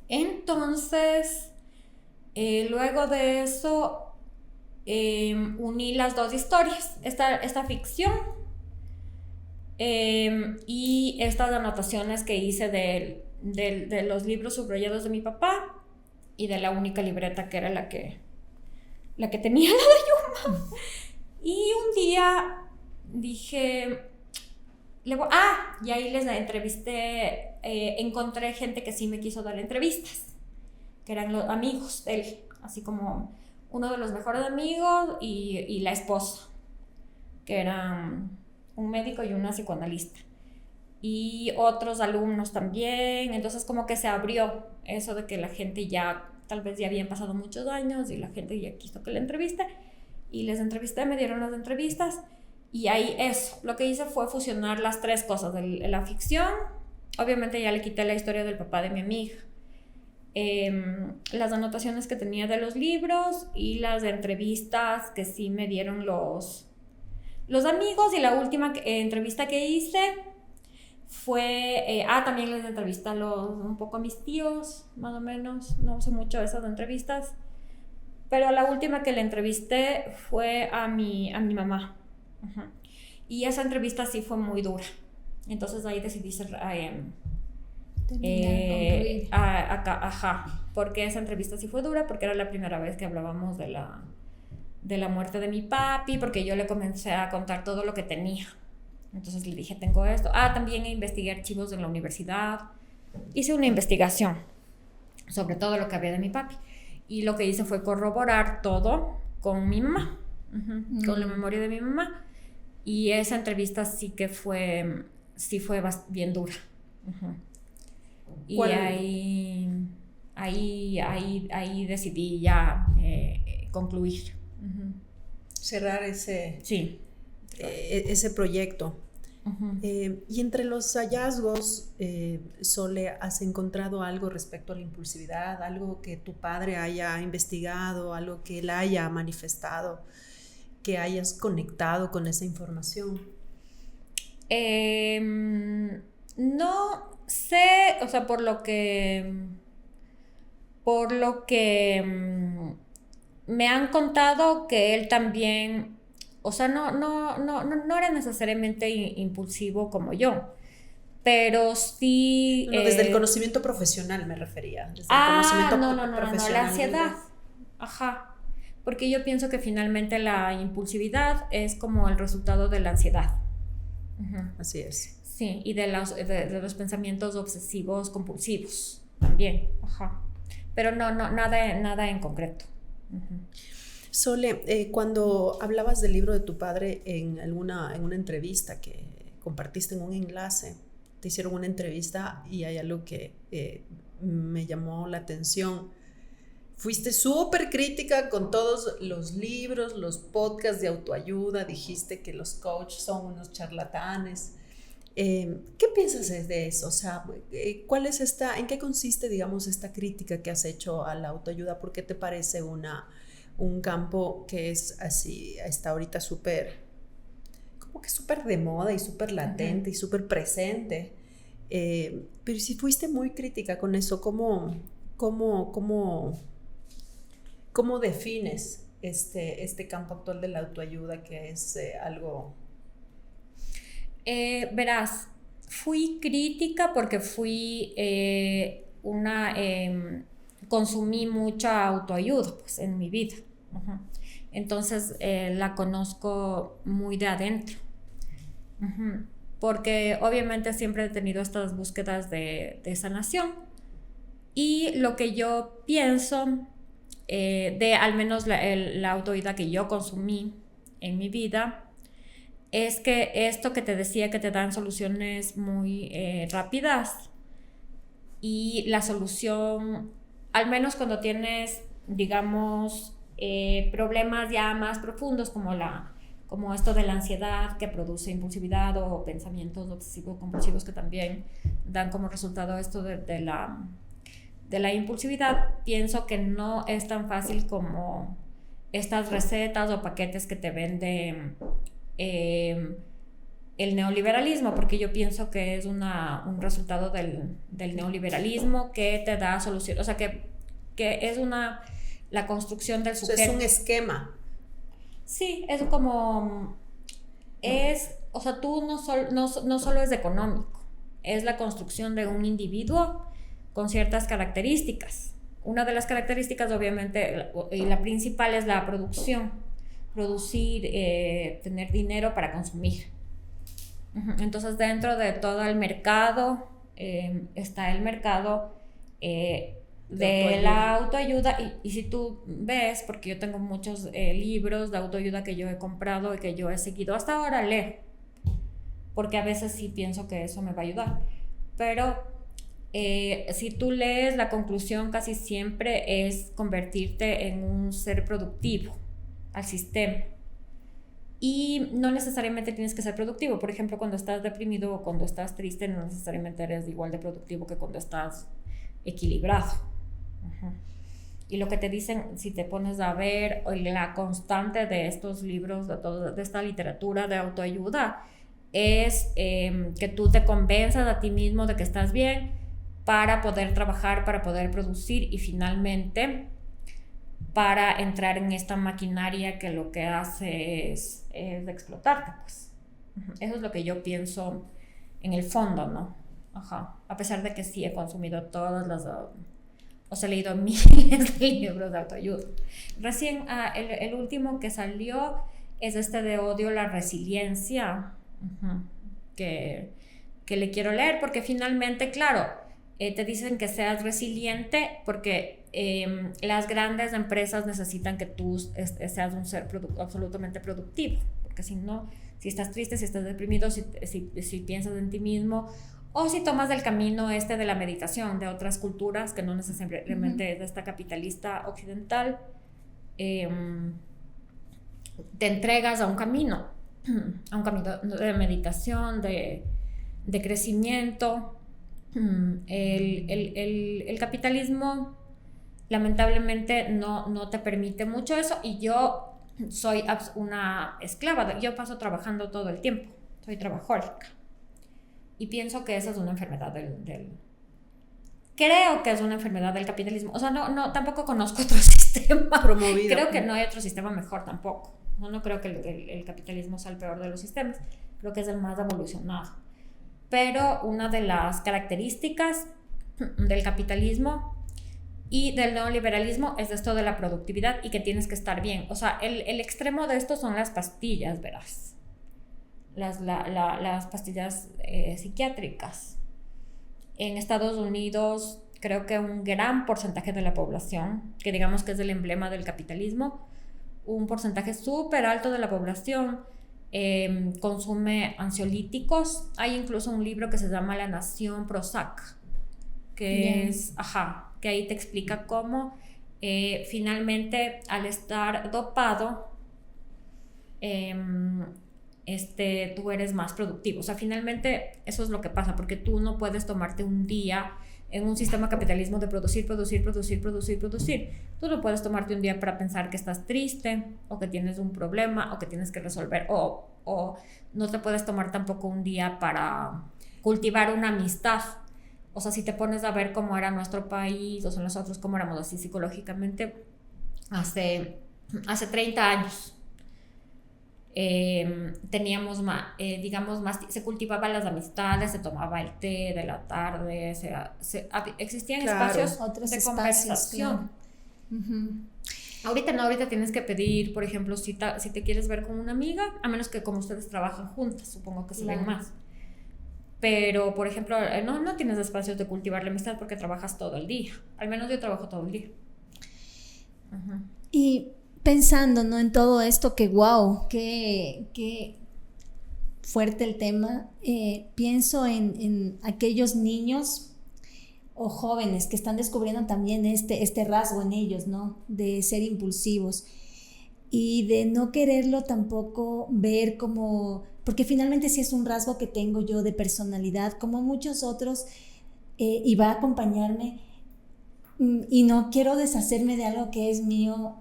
Entonces, luego de eso, uní las dos historias, esta ficción y estas anotaciones que hice de los libros subrayados de mi papá y de la única libreta que era la que tenía la Dayuma. Y un día dije, y ahí les entrevisté, encontré gente que sí me quiso dar entrevistas, que eran los amigos de él, así como uno de los mejores amigos y la esposa, que eran un médico y una psicoanalista, y otros alumnos también. Entonces como que se abrió eso de que la gente tal vez ya habían pasado muchos años y la gente ya quiso que la entreviste, y les entrevisté, me dieron las entrevistas, y ahí lo que hice fue fusionar las tres cosas de la ficción. Obviamente ya le quité la historia del papá de mi amiga, las anotaciones que tenía de los libros y las entrevistas que sí me dieron los amigos. Y la última entrevista que hice fue, también les entrevisté un poco a mis tíos, más o menos, no sé mucho de esas entrevistas, pero la última que le entrevisté fue a mi mamá. Y esa entrevista sí fue muy dura, entonces ahí decidí porque esa entrevista sí fue dura, porque era la primera vez que hablábamos de la muerte de mi papi, porque yo le comencé a contar todo lo que tenía. Entonces le dije, tengo esto. También investigué archivos de la universidad. Hice una investigación sobre todo lo que había de mi papi. Y lo que hice fue corroborar todo con mi mamá, con la memoria de mi mamá. Y esa entrevista sí fue bien dura. Y ahí decidí ya concluir. Cerrar ese Sí. Ese proyecto. Y entre los hallazgos, Sole, ¿has encontrado algo respecto a la impulsividad? ¿Algo que tu padre haya investigado? ¿Algo que él haya manifestado? ¿Que hayas conectado con esa información? No sé, o sea, por lo que me han contado que él también, o sea, no era necesariamente impulsivo como yo, pero sí... No, desde el conocimiento profesional me refería. Desde el conocimiento profesional. La ansiedad. Ajá. Porque yo pienso que finalmente la impulsividad es como el resultado de la ansiedad. Así es. Sí, y de los pensamientos obsesivos compulsivos también. Ajá. Pero nada en concreto. Sole, cuando hablabas del libro de tu padre en una entrevista que compartiste en un enlace, te hicieron una entrevista y hay algo que me llamó la atención. Fuiste súper crítica con todos los libros, los podcasts de autoayuda, dijiste que los coaches son unos charlatanes. ¿Qué piensas de eso? O sea, ¿en qué consiste, digamos, esta crítica que has hecho a la autoayuda? ¿Por qué te parece un campo que es así, está ahorita como que súper de moda y súper latente y súper presente? Pero si fuiste muy crítica con eso, ¿cómo defines este campo actual de la autoayuda, que es algo... Verás, fui crítica porque consumí mucha autoayuda pues, en mi vida. Entonces la conozco muy de adentro. Porque obviamente siempre he tenido estas búsquedas de sanación. Y lo que yo pienso de al menos la autoayuda que yo consumí en mi vida es que esto que te decía, que te dan soluciones muy rápidas, y la solución, al menos cuando tienes, digamos, problemas ya más profundos como esto de la ansiedad que produce impulsividad, o pensamientos obsesivos compulsivos que también dan como resultado esto de la impulsividad, pienso que no es tan fácil como estas recetas o paquetes que te vende el neoliberalismo, porque yo pienso que es un resultado del neoliberalismo que te da solución, o sea, que es la construcción del sujeto. O sea, es un esquema. Sí, es como... o sea, tú no solo es económico, es la construcción de un individuo con ciertas características. Una de las características, obviamente, y la principal, es la producción. Producir, tener dinero para consumir. Entonces, dentro de todo el mercado está el mercado de la autoayuda, y si tú ves, porque yo tengo muchos libros de autoayuda que yo he comprado y que yo he seguido hasta ahora, leo, porque a veces sí pienso que eso me va a ayudar, pero si tú lees, la conclusión casi siempre es convertirte en un ser productivo al sistema. Y no necesariamente tienes que ser productivo. Por ejemplo, cuando estás deprimido o cuando estás triste, no necesariamente eres igual de productivo que cuando estás equilibrado. Y lo que te dicen, si te pones a ver la constante de estos libros, de esta literatura de autoayuda, es que tú te convenzas a ti mismo de que estás bien para poder trabajar, para poder producir, y finalmente para entrar en esta maquinaria que lo que hace es explotarte, pues. Eso es lo que yo pienso en el fondo, ¿no? A pesar de que sí he consumido todas las... o sea, he leído miles de libros de autoayuda. Recién el último que salió es de Odio la resiliencia, que le quiero leer, porque finalmente, claro, te dicen que seas resiliente porque las grandes empresas necesitan que tú seas un ser absolutamente productivo, porque si no, si estás triste, si estás deprimido, si piensas en ti mismo, o si tomas el camino de la meditación de otras culturas, que no necesariamente es de esta capitalista occidental, te entregas a un camino a un camino de meditación, de crecimiento. El capitalismo lamentablemente no te permite mucho eso, y yo soy una esclava, yo paso trabajando todo el tiempo, soy trabajólica, y pienso que esa es una enfermedad creo que es una enfermedad del capitalismo. O sea, no tampoco conozco otro sistema promovido. Creo que no hay otro sistema mejor tampoco. No creo que el capitalismo sea el peor de los sistemas, creo que es el más evolucionado. Pero una de las características del capitalismo y del neoliberalismo es esto de la productividad y que tienes que estar bien. O sea, el extremo de esto son las pastillas, verás. Las pastillas psiquiátricas. En Estados Unidos, creo que un gran porcentaje de la población, que digamos que es el emblema del capitalismo, un porcentaje súper alto de la población consume ansiolíticos. Hay incluso un libro que se llama La Nación Prozac, que es, que ahí te explica cómo finalmente al estar dopado, tú eres más productivo. O sea, finalmente eso es lo que pasa, porque tú no puedes tomarte un día en un sistema capitalismo de producir. Tú no puedes tomarte un día para pensar que estás triste, o que tienes un problema, o que tienes que resolver, o no te puedes tomar tampoco un día para cultivar una amistad. O sea, si te pones a ver cómo era nuestro país, o sea, nosotros cómo éramos así psicológicamente hace 30 años, teníamos digamos más, se cultivaban las amistades, se tomaba el té de la tarde, existían espacios de conversación. Claro. Ahorita tienes que pedir, por ejemplo, cita si te quieres ver con una amiga, a menos que como ustedes trabajan juntas, supongo que se ven más. Pero, por ejemplo, no tienes espacios de cultivar la amistad porque trabajas todo el día. Al menos yo trabajo todo el día. Y pensando, ¿no?, en todo esto, que wow, qué fuerte el tema, pienso en aquellos niños o jóvenes que están descubriendo también este rasgo en ellos, ¿no?, de ser impulsivos y de no quererlo tampoco ver como, porque finalmente sí es un rasgo que tengo yo de personalidad, como muchos otros, y va a acompañarme, y no quiero deshacerme de algo que es mío.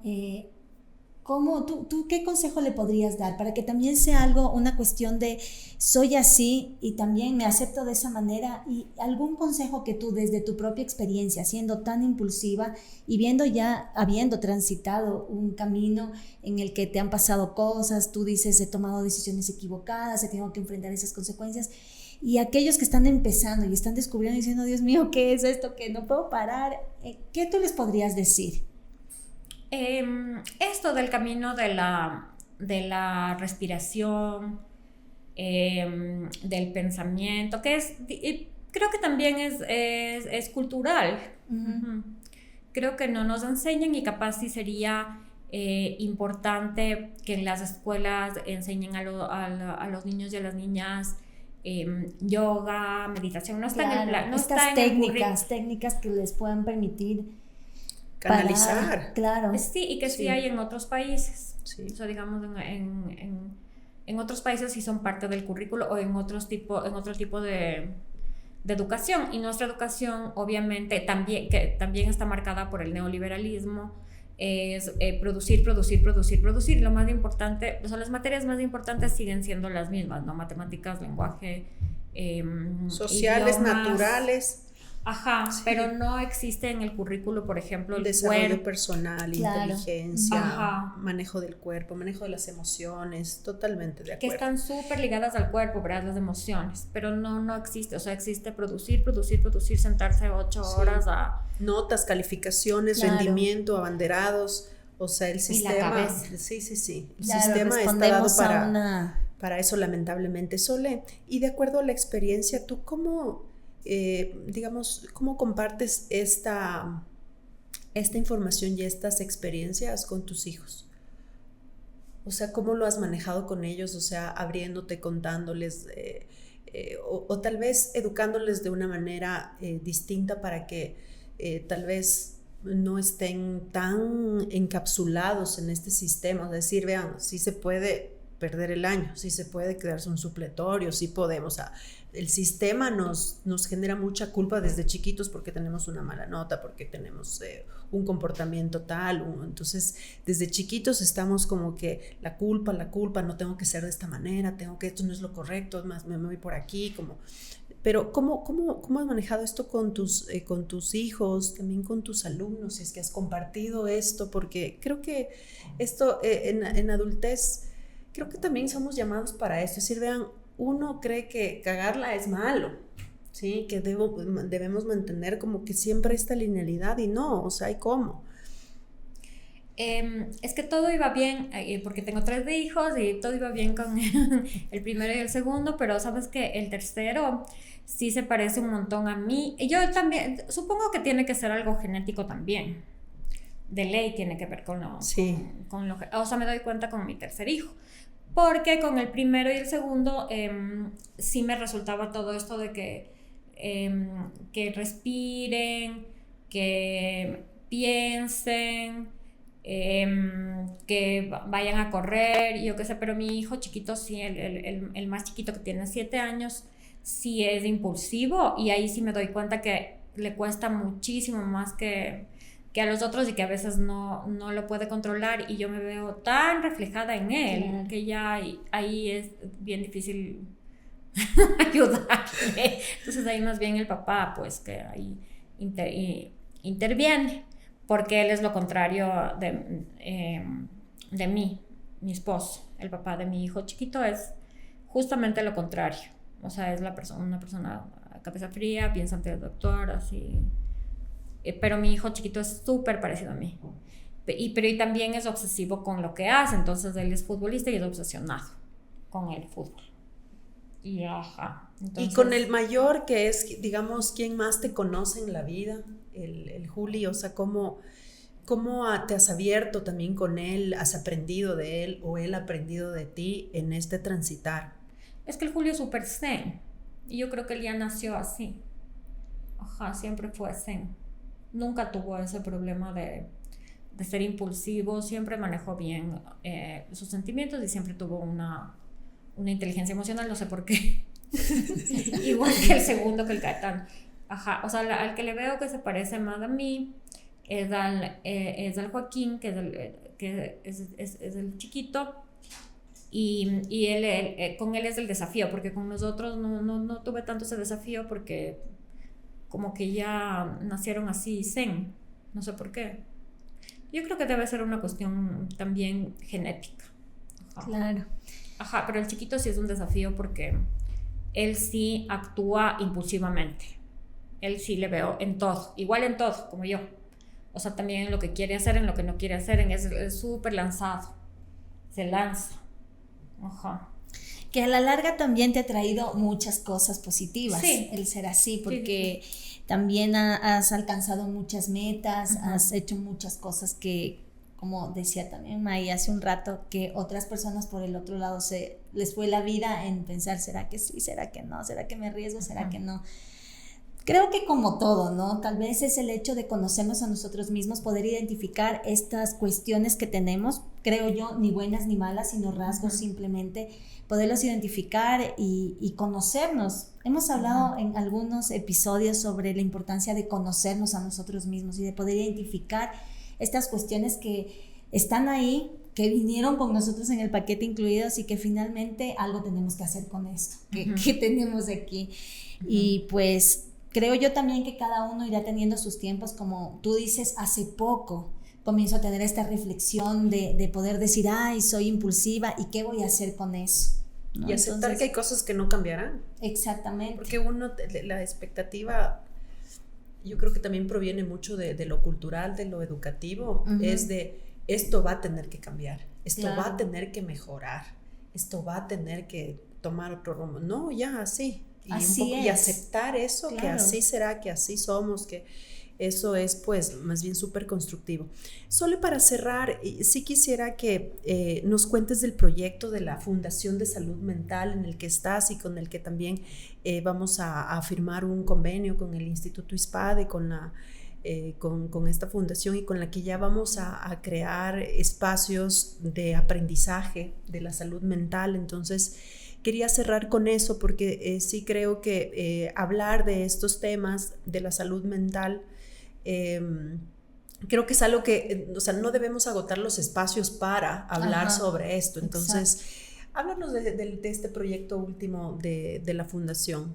¿Cómo tú qué consejo le podrías dar para que también sea algo, una cuestión de soy así y también me acepto de esa manera? Y algún consejo que tú, desde tu propia experiencia, siendo tan impulsiva y habiendo transitado un camino en el que te han pasado cosas, tú dices, he tomado decisiones equivocadas, he tenido que enfrentar esas consecuencias, y aquellos que están empezando y están descubriendo y diciendo, Dios mío, ¿qué es esto? Que no puedo parar. ¿Qué tú les podrías decir? Esto del camino de la respiración, del pensamiento, que creo que también es cultural. Creo que no nos enseñan, y capaz sí sería importante que en las escuelas enseñen a los niños y a las niñas yoga, meditación. No está en el plan, no estas técnicas que les puedan permitir canalizar. Claro. Sí, y que sí hay en otros países. Sí. O sea, digamos, en otros países sí son parte del currículo, o en otro tipo de educación. Y nuestra educación, obviamente, que también está marcada por el neoliberalismo, es producir. Lo más importante, o sea, las materias más importantes siguen siendo las mismas, ¿no? Matemáticas, lenguaje, sociales, idiomas, naturales. Sí. Pero no existe en el currículo, por ejemplo, el desarrollo personal, inteligencia, manejo del cuerpo, manejo de las emociones, totalmente de acuerdo. Que están súper ligadas al cuerpo, ¿verdad? Las emociones, pero no existe. O sea, existe producir, sentarse 8 horas a... Notas, calificaciones, rendimiento, abanderados, o sea, el sistema... Y la cabeza. Sí. El sistema está dado para eso, lamentablemente. Sole, y de acuerdo a la experiencia, ¿tú cómo compartes esta información y estas experiencias con tus hijos? O sea, ¿cómo lo has manejado con ellos? O sea, abriéndote, contándoles, o tal vez educándoles de una manera distinta para que tal vez no estén tan encapsulados en este sistema. Es decir, vean, sí se puede perder el año, sí se puede quedarse un supletorio, sí podemos. O sea, el sistema nos genera mucha culpa desde chiquitos porque tenemos una mala nota, porque tenemos un comportamiento tal. Entonces, desde chiquitos estamos como que la culpa, no tengo que ser de esta manera, esto no es lo correcto, más me voy por aquí, como... Pero ¿cómo has manejado esto con tus hijos, también con tus alumnos, si es que has compartido esto? Porque creo que esto en adultez, creo que también somos llamados para esto. Es decir, vean, uno cree que cagarla es malo, ¿sí? Que debemos mantener como que siempre esta linealidad y no, o sea, ¿y cómo? Es que todo iba bien, porque tengo 3 hijos y todo iba bien con el primero y el segundo, pero sabes que el tercero sí se parece un montón a mí. Y yo también, supongo que tiene que ser algo genético también. De ley tiene que ver con lo... Sí. O sea, me doy cuenta con mi tercer hijo. Porque con el primero y el segundo sí me resultaba todo esto de que respiren, que piensen, que vayan a correr, yo qué sé, pero mi hijo chiquito sí, el más chiquito que tiene 7 años, sí es impulsivo y ahí sí me doy cuenta que le cuesta muchísimo más que a los otros y que a veces no lo puede controlar y yo me veo tan reflejada en él, claro, que ya ahí es bien difícil ayudarle. Entonces ahí más bien el papá pues que ahí interviene, porque él es lo contrario de mí, mi esposo. El papá de mi hijo chiquito es justamente lo contrario, o sea, es una persona a cabeza fría, piensa antes de actuar, así. Pero mi hijo chiquito es súper parecido a mí. Pero también es obsesivo con lo que hace. Entonces él es futbolista y es obsesionado con el fútbol. Entonces, y con el mayor, que es, digamos, ¿quién más te conoce en la vida? El Juli, o sea, ¿cómo te has abierto también con él? ¿Has aprendido de él o él ha aprendido de ti en este transitar? Es que el Juli es súper zen. Y yo creo que él ya nació así. Siempre fue zen. Nunca tuvo ese problema de ser impulsivo, siempre manejó bien sus sentimientos y siempre tuvo una inteligencia emocional, no sé por qué. Igual que el segundo, que el Caetano. O sea, al que le veo que se parece más a mí es al Joaquín, que es el chiquito, y él, con él es el desafío, porque con nosotros no tuve tanto ese desafío porque como que ya nacieron así zen, no sé por qué. Yo creo que debe ser una cuestión también genética. Claro. Pero el chiquito sí es un desafío porque él sí actúa impulsivamente. Él sí le veo en todo, igual en todo, como yo. O sea, también en lo que quiere hacer, en lo que no quiere hacer, es súper lanzado. Se lanza. Que a la larga también te ha traído muchas cosas positivas, sí, el ser así, porque sí. También has alcanzado muchas metas, has hecho muchas cosas que, como decía también May hace un rato, que otras personas por el otro lado les fue la vida en pensar, ¿será que sí? ¿Será que no? ¿Será que me arriesgo? ¿Será que no? Creo que como todo, ¿no? Tal vez es el hecho de conocernos a nosotros mismos, poder identificar estas cuestiones que tenemos, creo yo, ni buenas ni malas, sino rasgos simplemente, poderlos identificar y conocernos. Hemos hablado en algunos episodios sobre la importancia de conocernos a nosotros mismos y de poder identificar estas cuestiones que están ahí, que vinieron con nosotros en el paquete incluidos y que finalmente algo tenemos que hacer con esto, que tenemos aquí. Y pues creo yo también que cada uno irá teniendo sus tiempos, como tú dices, hace poco comienzo a tener esta reflexión de poder decir, ay, soy impulsiva y qué voy a hacer con eso, ¿no? Y aceptar que hay cosas que no cambiarán. Exactamente. Porque la expectativa, yo creo que también proviene mucho de lo cultural, de lo educativo, es de esto va a tener que cambiar, esto va a tener que mejorar, esto va a tener que tomar otro rumbo. No, ya así. Y aceptar eso, claro, que así será, que así somos, que eso es pues más bien súper constructivo. Solo para cerrar, sí quisiera que nos cuentes del proyecto de la Fundación de Salud Mental en el que estás y con el que también vamos a firmar un convenio con el Instituto ISPADE, con la con esta fundación y con la que ya vamos a crear espacios de aprendizaje de la salud mental. Entonces, quería cerrar con eso porque sí creo que hablar de estos temas de la salud mental, creo que es algo que, o sea, no debemos agotar los espacios para hablar sobre esto. Entonces, háblanos de este proyecto último de la fundación.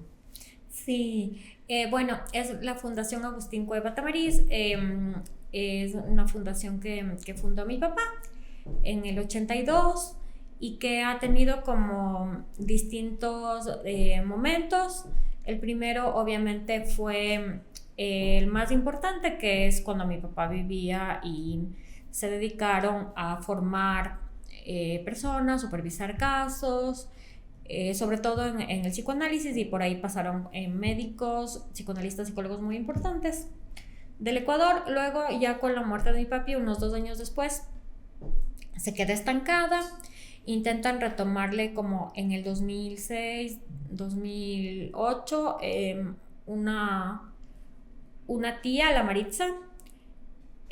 Sí, bueno, es la Fundación Agustín Cueva Tamariz. Es una fundación que fundó mi papá en el 82 y que ha tenido como distintos momentos. El primero obviamente fue el más importante, que es cuando mi papá vivía y se dedicaron a formar personas, supervisar casos, sobre todo en el psicoanálisis, y por ahí pasaron médicos, psicoanalistas, psicólogos muy importantes del Ecuador. Luego, ya con la muerte de mi papi, unos 2 años después, se queda estancada. Intentan retomarle como en el 2006, 2008, una tía, la Maritza,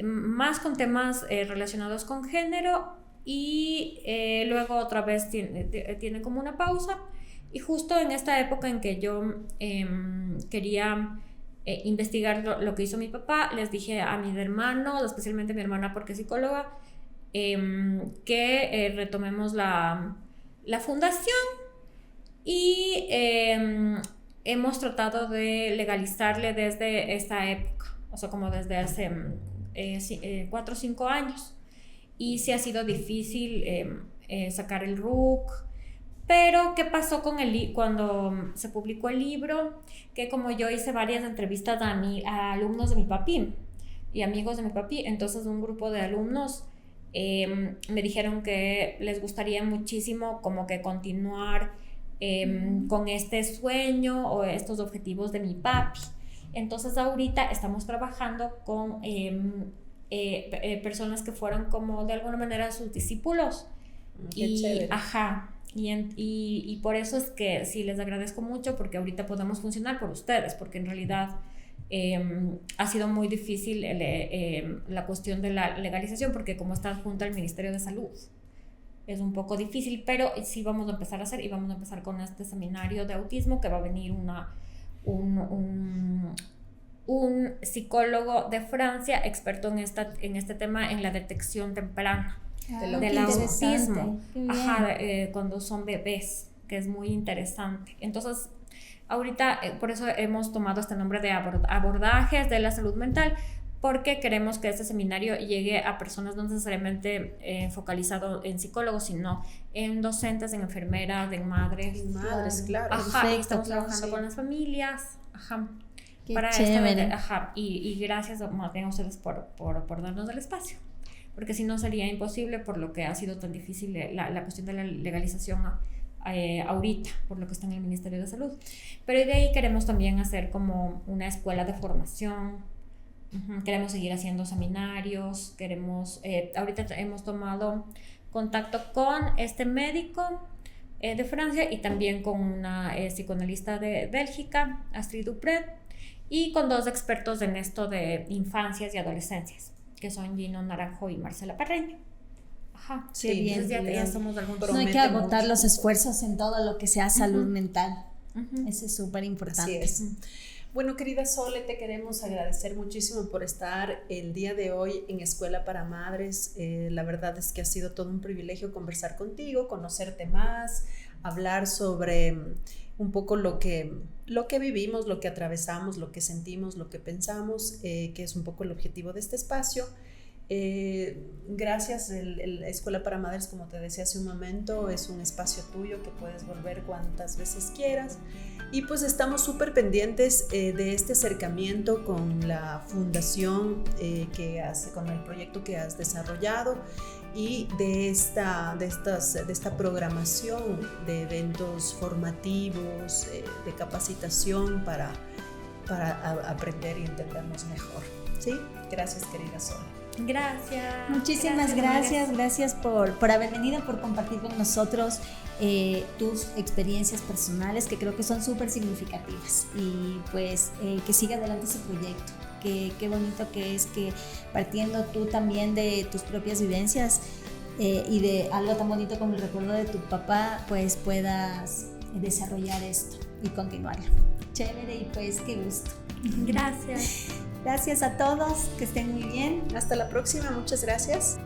más con temas relacionados con género, y luego otra vez tiene como una pausa. Y justo en esta época en que yo quería investigar lo que hizo mi papá, les dije a mis hermanos, especialmente a mi hermana porque es psicóloga, que retomemos la fundación, y hemos tratado de legalizarle desde esta época, o sea, como desde hace 4 o 5 años. Y sí ha sido difícil sacar el RUC, pero ¿qué pasó cuando se publicó el libro? Que como yo hice varias entrevistas a alumnos de mi papi y amigos de mi papi, entonces un grupo de alumnos me dijeron que les gustaría muchísimo como que continuar con este sueño o estos objetivos de mi papi. Entonces ahorita estamos trabajando con personas que fueron como de alguna manera sus discípulos. Qué chévere. Y por eso es que sí les agradezco mucho, porque ahorita podemos funcionar por ustedes, porque en realidad ha sido muy difícil la cuestión de la legalización, porque como está junto al Ministerio de Salud es un poco difícil, pero sí vamos a empezar a hacer, y vamos a empezar con este seminario de autismo, que va a venir un psicólogo de Francia experto en este tema, en la detección temprana del autismo, cuando son bebés, que es muy interesante. Entonces ahorita por eso hemos tomado este nombre de abordajes de la salud mental, porque queremos que este seminario llegue a personas no necesariamente focalizado en psicólogos, sino en docentes, en enfermeras, en madres. Claro. Perfecto, estamos trabajando con las familias. Qué para chévere. Y gracias más bien a ustedes por darnos el espacio, porque si no sería imposible, por lo que ha sido tan difícil la cuestión de la legalización ahorita, por lo que está en el Ministerio de Salud. Pero de ahí queremos también hacer como una escuela de formación. Queremos seguir haciendo seminarios, ahorita hemos tomado contacto con este médico de Francia, y también con una psicoanalista de Bélgica, Astrid Dupret, y con 2 expertos en esto de infancias y adolescencias, que son Gino Naranjo y Marcela Parreño. Sí, bien. Entonces ya somos algún No hay que agotar los esfuerzos en todo lo que sea salud mental. Eso es súper importante. Así es. Bueno, querida Sole, te queremos agradecer muchísimo por estar el día de hoy en Escuela para Madres. La verdad es que ha sido todo un privilegio conversar contigo, conocerte más, hablar sobre un poco lo que vivimos, lo que atravesamos, lo que sentimos, lo que pensamos, que es un poco el objetivo de este espacio. Gracias. La Escuela para Madres, como te decía hace un momento, es un espacio tuyo que puedes volver cuantas veces quieras, y pues estamos súper pendientes de este acercamiento con la fundación con el proyecto que has desarrollado, y de esta programación de eventos formativos, de capacitación para aprender y entendernos mejor. ¿Sí? Gracias, querida Sol. Gracias. Muchísimas gracias por haber venido, por compartir con nosotros tus experiencias personales, que creo que son súper significativas, y pues que siga adelante ese proyecto, que qué bonito que es que partiendo tú también de tus propias vivencias y de algo tan bonito como el recuerdo de tu papá, pues puedas desarrollar esto y continuarlo. Chévere, y pues qué gusto. Gracias. Gracias a todos, que estén muy bien. Hasta la próxima, muchas gracias.